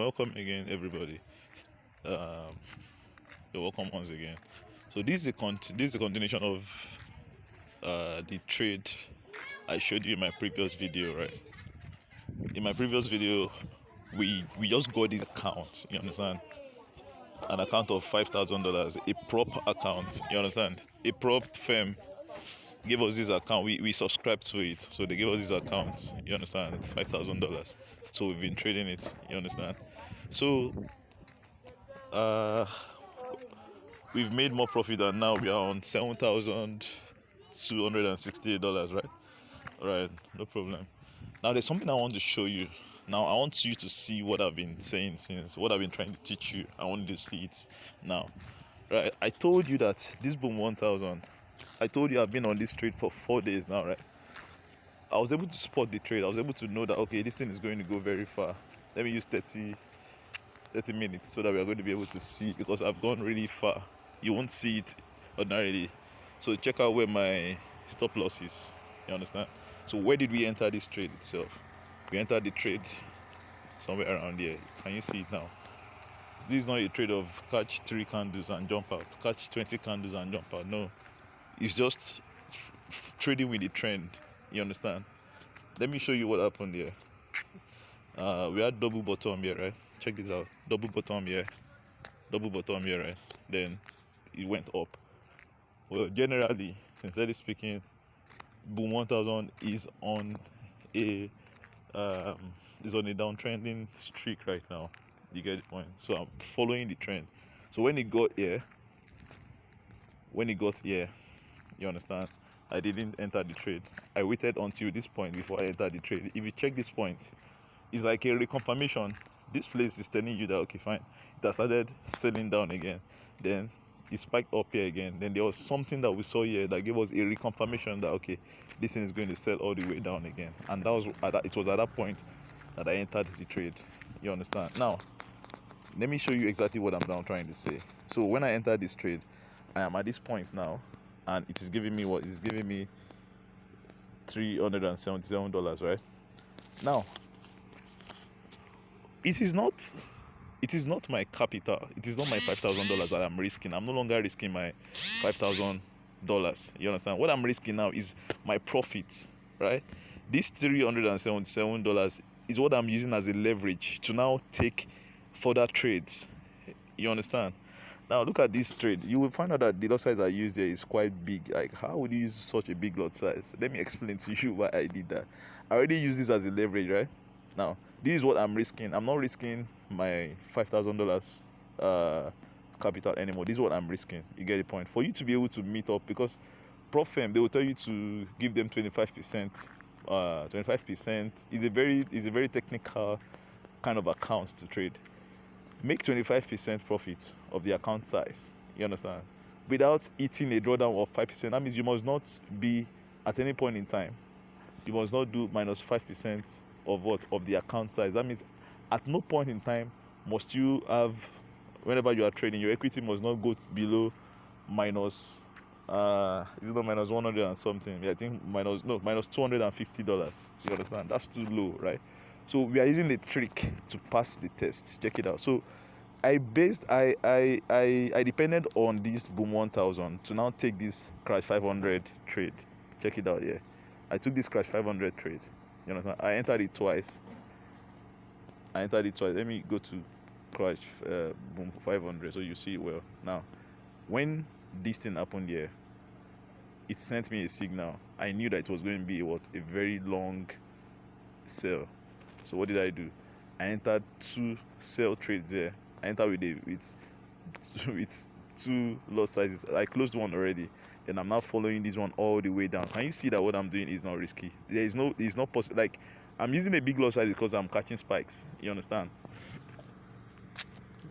Welcome again, everybody. Um, you're welcome once again. So this is a continuation of the trade I showed you in my previous video, right? In my previous video, we just got this account. You understand? An account of $5,000, a prop account. You understand? A prop firm gave us this account. We subscribed to it, so they gave us this account. You understand? $5,000. So we've been trading it. You understand? So uh we've made more profit, and now we are on $7,268, right? Right, no problem. Now there's something I want to show you. Now I want you to see what I've been saying, since what I've been trying to teach you. I want you to see it now. Right, I told you that this boom 1000, I told you I've been on this trade for 4 days now, right? I was able to spot the trade. I was able to know that, okay, this thing is going to go very far. Let me use 30 minutes so that we are going to be able to see, because I've gone really far. You won't see it ordinarily. So check out where my stop loss is. You understand? So where did we enter this trade itself? We entered the trade somewhere around here. Can you see it now? This is not a trade of catch 3 candles and jump out, catch 20 candles and jump out. No, it's just trading with the trend. You understand? Let me show you what happened here. We had double bottom here, right? Check this out. Double bottom here, right? Then it went up. Well, generally, sincerely speaking, boom 1000 is on a downtrending streak right now. You get the point? So I'm following the trend. So when it got here, you understand, I didn't enter the trade. I waited until this point before I entered the trade. If you check this point, it's like a reconfirmation. This place is telling you that, okay, fine, it has started selling down again. Then it spiked up here again. Then there was something that we saw here that gave us a reconfirmation that, okay, this thing is going to sell all the way down again. And that was it was at that point that I entered the trade. You understand? Now let me show you exactly what I'm now trying to say. So when I entered this trade, I am at this point now, and it is giving me what? It's giving me $377, right? Now it is not my capital. It is not my $5,000 that I'm risking. I'm no longer risking my $5,000. You understand? What I'm risking now is my profit, right? This $377 is what I'm using as a leverage to now take further trades. You understand? Now look at this trade. You will find out that the lot size I used there is quite big. Like, how would you use such a big lot size? Let me explain to you why I did that. I already used this as a leverage, right? Now this is what I'm risking. I'm not risking my $5,000 capital anymore. This is what I'm risking. You get the point? For you to be able to meet up, because prop firm, they will tell you to give them 25%. 25% is a very technical kind of account to trade. Make 25% profit of the account size. You understand? Without eating a drawdown of 5%. That means you must not be, at any point in time, you must not do minus 5% of what? Of the account size. That means at no point in time must you have, whenever you are trading, your equity must not go below minus is it not minus 100 and something? Yeah, I think minus $250. You understand? That's too low, right? So we are using the trick to pass the test. Check it out. So I depended on this boom 1000 to now take this crash 500 trade. Check it out here. I took this crash 500 trade. You understand? I entered it twice. Let me go to crash boom 500 so you see it well. Now when this thing happened here, it sent me a signal. I knew that it was going to be a very long sell. So what did I do? I entered 2 sell trades there. I entered with 2 lot sizes. I closed one already. Then I'm now following this one all the way down. Can you see that what I'm doing is not risky? It's not possible. Like, I'm using a big lot size because I'm catching spikes. You understand?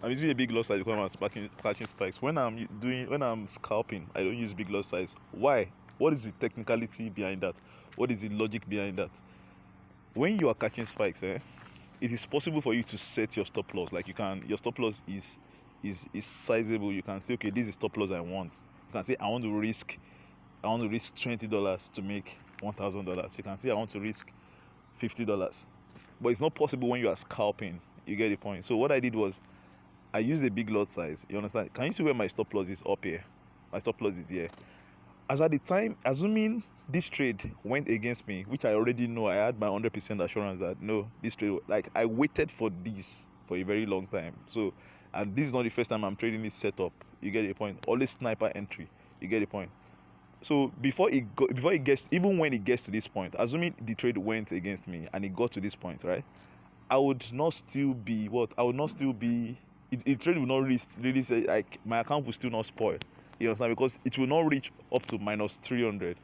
I'm using a big lot size because I'm catching spikes. When I'm scalping, I don't use big lot size. Why? What is the technicality behind that? What is the logic behind that? When you are catching spikes, it is possible for you to set your stop loss. Like, your stop loss is sizable. You can say, okay, this is stop loss I want. You can say, I want to risk $20 to make $1,000. You can say, I want to risk $50. But it's not possible when you are scalping. You get the point? So what I did was I used a big lot size. You understand? Can you see where my stop loss is? Up here. My stop loss is here. As at the time, assuming this trade went against me, which I already know, I had my 100% assurance that no, this trade, like I waited for this for a very long time. So, and this is not the first time I'm trading this setup. You get the point? Always sniper entry. You get the point? So before it gets, even when it gets to this point, assuming the trade went against me and it got to this point, right? I would not still be what? I would not still be. It trade will not really say, like, my account will still not spoil. You understand? Because it will not reach up to minus 300.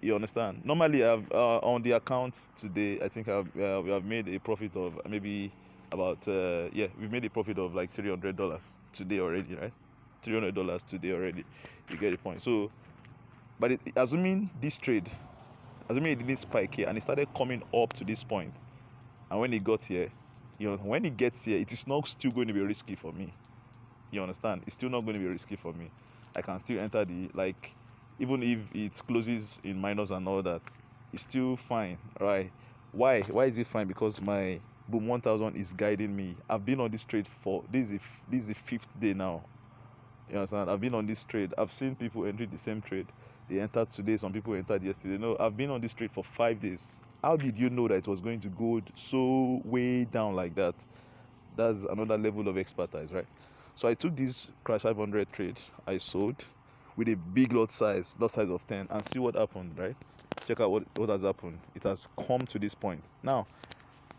You understand? Normally, I've on the account today, I think we have made a profit of maybe about yeah, we've made a profit of like $300 today already, right? $300 today already. You get the point? So, but assuming this trade, assuming it didn't spike here and it started coming up to this point, and when it got here, you know, when it gets here, it is not still going to be risky for me. You understand? It's still not going to be risky for me. I can still enter the, like, even if it closes in minus and all that, it's still fine, right? Why is it fine? Because my boom 1000 is guiding me. I've been on this trade for this is the 5th day now. You understand? I've been on this trade. I've seen people enter the same trade. They entered today, some people entered yesterday. No, I've been on this trade for 5 days. How did you know that it was going to go so way down like that? That's another level of expertise, right? So I took this crash 500 trade. I sold with a big lot size of 10, and see what happened, right? Check out what has happened. It has come to this point. Now,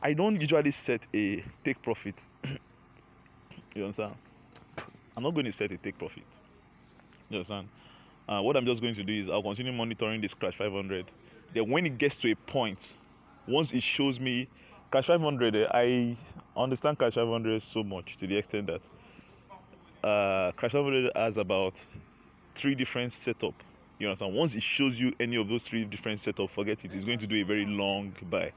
I don't usually set a take profit. You understand? I'm not going to set a take profit. You understand? What I'm just going to do is I'll continue monitoring this crash 500. Then when it gets to a point, once it shows me crash 500, I understand crash 500 so much to the extent that crash 500 has about 3 different setup. You understand? Once it shows you any of those 3 different setup, forget it. It's going to do a very long buy.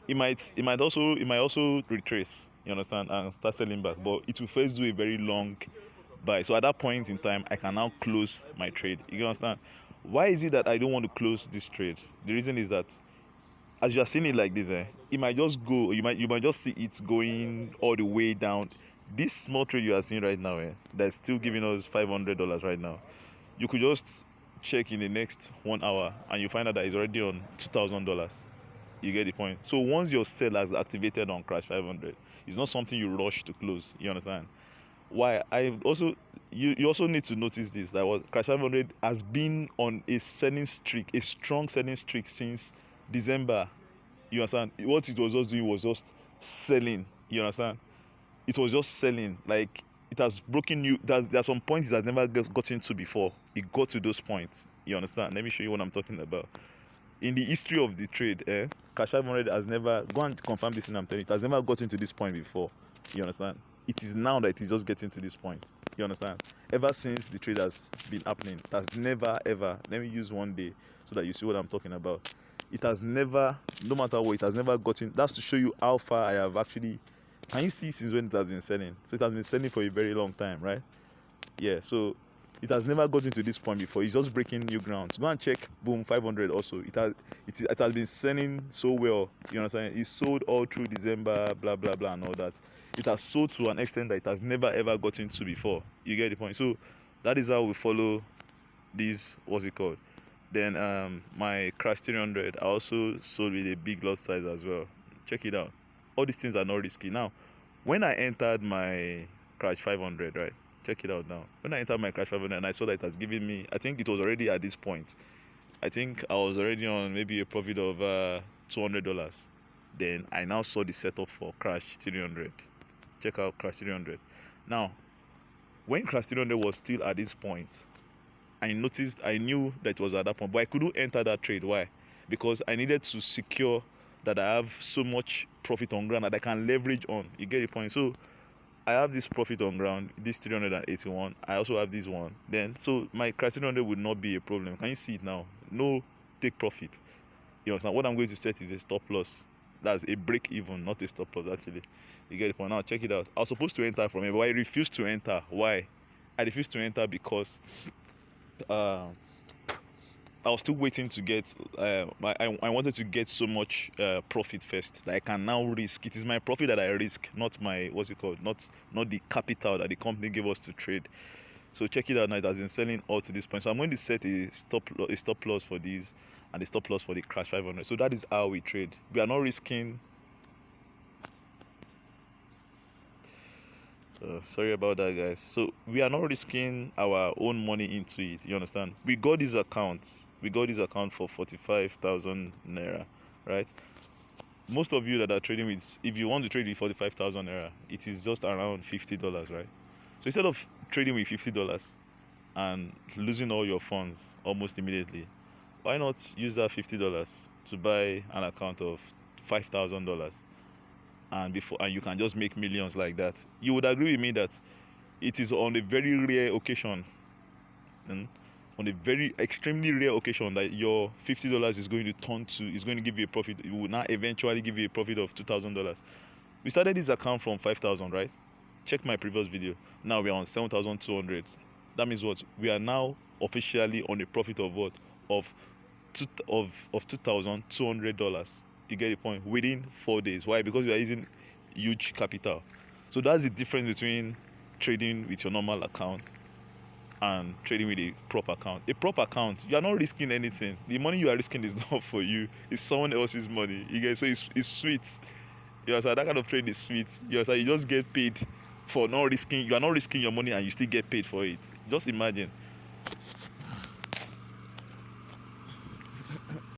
It might also retrace. You understand? And start selling back, but it will first do a very long buy. So at that point in time, I can now close my trade. You understand? Why is it that I don't want to close this trade? The reason is that as you are seeing it like this, it might just go. You might just see it going all the way down. This small trade you are seeing right now, that's still giving us $500 right now. You could just check in the next 1 hour and you find out that it's already on $2,000. You get the point? So once your sell has activated on crash 500, it's not something you rush to close. You understand? Why? You also need to notice this, that what crash 500 has been on a selling streak, a strong selling streak since December. You understand? What it was just doing was just selling. You understand? It was just selling. Like, it has broken new. There are some points it has never gotten to before. It got to those points. You understand? Let me show you what I'm talking about. In the history of the trade, Cash 500 has never, go and confirm this thing I'm telling you, it has never gotten to this point before. You understand? It is now that it is just getting to this point. You understand? Ever since the trade has been happening, it has never ever, let me use one day so that you see what I'm talking about. It has never, no matter what, it has never gotten. That's to show you how far I have actually. Can you see since when it has been selling? So it has been selling for a very long time, right? Yeah, so it has never gotten to this point before. It's just breaking new grounds. Go and check boom 500 also. It has been selling so well. You understand? It sold all through December, blah blah blah and all that. It has sold to an extent that it has never ever gotten to before. You get the point? So that is how we follow this, what's it called? Then my crash 300, I also sold with a big lot size as well. Check it out. All these things are not risky. Now, when I entered my crash 500, right? Check it out now. When I entered my crash 500 and I saw that it has given me, I think it was already at this point. I think I was already on maybe a profit of $200. Then I now saw the setup for crash 300. Check out crash 300. Now, when crash 300 was still at this point, I knew that it was at that point, but I couldn't enter that trade. Why? Because I needed to secure that I have so much profit on ground that I can leverage on. You get the point? So I have this profit on ground, this 381. I also have this one. Then, so my crash 300 would not be a problem. Can you see it now? No take profit. You understand? What I'm going to set is a stop loss. That's a break even, not a stop loss actually. You get the point? Now check it out. I was supposed to enter from here, but I refused to enter. Why? I refused to enter because I was still waiting to get. I wanted to get so much profit first that I can now risk. It is my profit that I risk, not my what's it called, not the capital that the company gave us to trade. So check it out now. It has been selling all to this point. So I'm going to set a stop loss for these and a stop loss for the crash 500. So that is how we trade. We are not risking. Sorry about that, guys. So we are not risking our own money into it. You understand? We got this account. We got this account for 45,000 naira, right? Most of you that are trading with, if you want to trade with 45,000 naira, it is just around $50, right? So instead of trading with $50 and losing all your funds almost immediately, why not use that $50 to buy an account of $5,000? And you can just make millions like that. You would agree with me that it is on a very rare occasion, on a very extremely rare occasion, that your $50 is going to give you a profit. It will now eventually give you a profit of $2,000. We started this account from 5,000, right? Check my previous video. Now we are on 7,200. That means what? We are now officially on a profit of what? Of $2,200. You get the point? Within 4 days. Why? Because we are using huge capital. So that's the difference between trading with your normal account and trading with a prop account. A prop account, you are not risking anything. The money you are risking is not for you. It's someone else's money. You get, so it's sweet. You understand? That kind of trade is sweet. You understand? You just get paid for not risking. You are not risking your money and you still get paid for it. Just imagine.